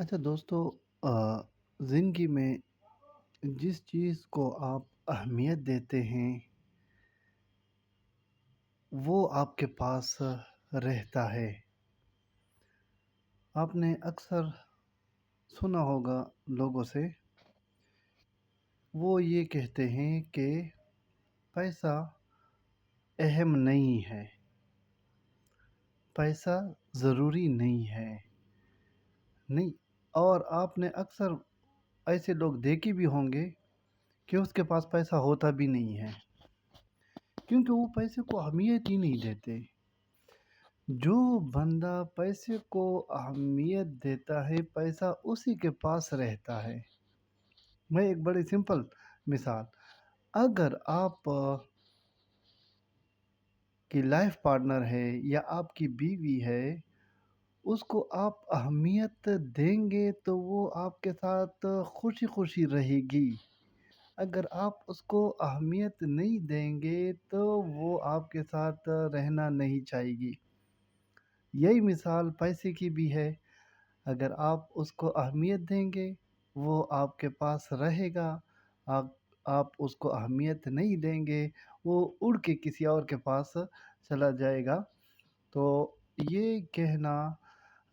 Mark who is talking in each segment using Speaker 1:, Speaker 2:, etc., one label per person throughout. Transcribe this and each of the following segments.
Speaker 1: अच्छा दोस्तों, ज़िंदगी में जिस चीज़ को आप अहमियत देते हैं वो आपके पास रहता है। आपने अक्सर सुना होगा लोगों से, वो ये कहते हैं कि पैसा अहम नहीं है, पैसा ज़रूरी नहीं है। नहीं, और आपने अक्सर ऐसे लोग देखे भी होंगे कि उसके पास पैसा होता भी नहीं है, क्योंकि वो पैसे को अहमियत ही नहीं देते। जो बंदा पैसे को अहमियत देता है, पैसा उसी के पास रहता है। मैं एक बड़ी सिंपल मिसाल, अगर आप की लाइफ पार्टनर है या आपकी बीवी है, उसको आप अहमियत देंगे तो वो आपके साथ खुशी-खुशी रहेगी। अगर आप उसको अहमियत नहीं देंगे तो वो आपके साथ रहना नहीं चाहेगी। यही मिसाल पैसे की भी है। अगर आप उसको अहमियत देंगे, वो आपके पास रहेगा। आप आप उसको अहमियत नहीं देंगे, वो उड़ के किसी और के पास चला जाएगा। तो ये कहना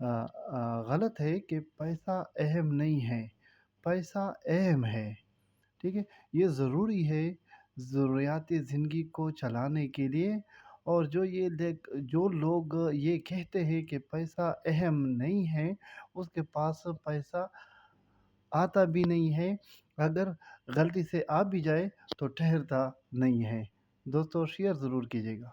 Speaker 1: गलत है कि पैसा अहम नहीं है, पैसा अहम है। ठीक है? ये ज़रूरी है ज़रूरियाती ज़िंदगी को चलाने के लिए। और जो लोग ये कहते हैं कि पैसा अहम नहीं है, उसके पास पैसा आता भी नहीं है। अगर गलती से आ भी जाए तो ठहरता नहीं है। दोस्तों शेयर ज़रूर कीजिएगा।